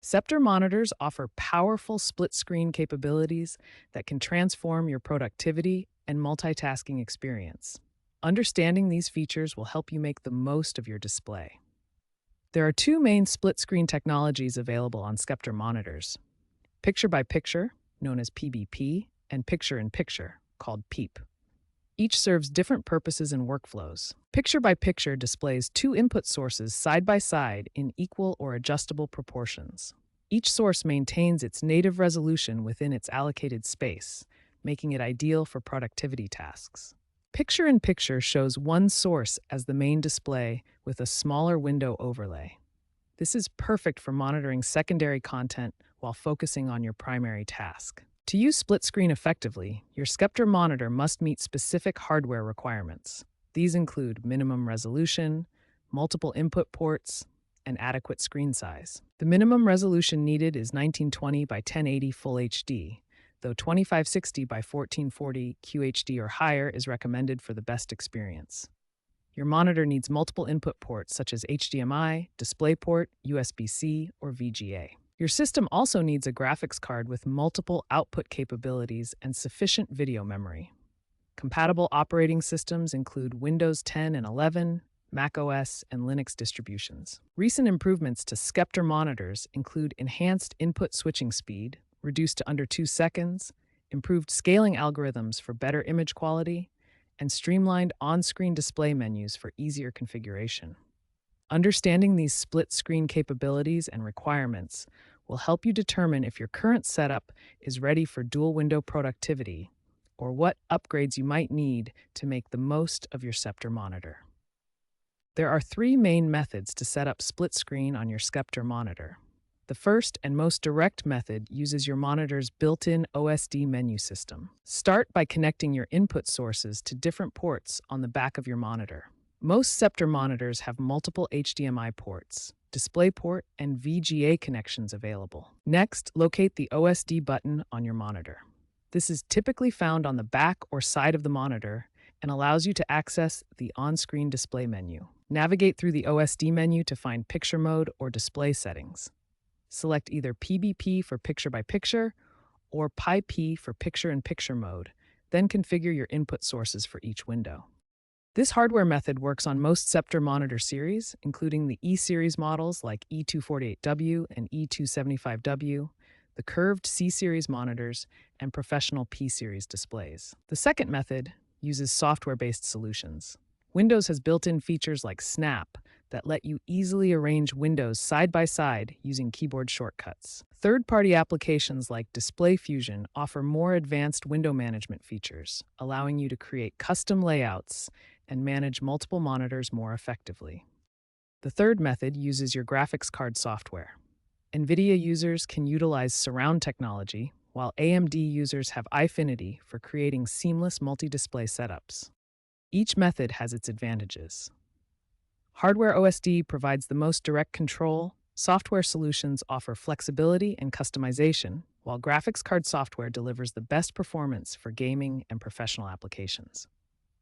Sceptre monitors offer powerful split-screen capabilities that can transform your productivity and multitasking experience. Understanding these features will help you make the most of your display. There are two main split-screen technologies available on Sceptre monitors: picture-by-picture, known as PBP, and picture-in-picture, called PEEP. Each serves different purposes and workflows. Picture-by-picture displays two input sources side by side in equal or adjustable proportions. Each source maintains its native resolution within its allocated space, making it ideal for productivity tasks. Picture-in-picture shows one source as the main display with a smaller window overlay. This is perfect for monitoring secondary content while focusing on your primary task. To use split screen effectively, your Sceptre monitor must meet specific hardware requirements. These include minimum resolution, multiple input ports, and adequate screen size. The minimum resolution needed is 1920 by 1080 Full HD, though 2560 by 1440 QHD or higher is recommended for the best experience. Your monitor needs multiple input ports such as HDMI, DisplayPort, USB-C, or VGA. Your system also needs a graphics card with multiple output capabilities and sufficient video memory. Compatible operating systems include Windows 10 and 11, macOS, and Linux distributions. Recent improvements to Sceptre monitors include enhanced input switching speed, reduced to under 2 seconds, improved scaling algorithms for better image quality, and streamlined on-screen display menus for easier configuration. Understanding these split-screen capabilities and requirements will help you determine if your current setup is ready for dual-window productivity or what upgrades you might need to make the most of your Sceptre monitor. There are three main methods to set up split screen on your Sceptre monitor. The first and most direct method uses your monitor's built-in OSD menu system. Start by connecting your input sources to different ports on the back of your monitor. Most Sceptre monitors have multiple HDMI ports, DisplayPort, and VGA connections available. Next, locate the OSD button on your monitor. This is typically found on the back or side of the monitor and allows you to access the on-screen display menu. Navigate through the OSD menu to find picture mode or display settings. Select either PBP for picture-by-picture or PIP for picture-in-picture mode, then configure your input sources for each window. This hardware method works on most Sceptre monitor series, including the E-series models like E248W and E275W, the curved C-series monitors, and professional P-series displays. The second method uses software-based solutions. Windows has built-in features like Snap that let you easily arrange windows side by side using keyboard shortcuts. Third-party applications like Display Fusion offer more advanced window management features, allowing you to create custom layouts and manage multiple monitors more effectively. The third method uses your graphics card software. NVIDIA users can utilize surround technology, while AMD users have Eyefinity for creating seamless multi-display setups. Each method has its advantages. Hardware OSD provides the most direct control, software solutions offer flexibility and customization, while graphics card software delivers the best performance for gaming and professional applications.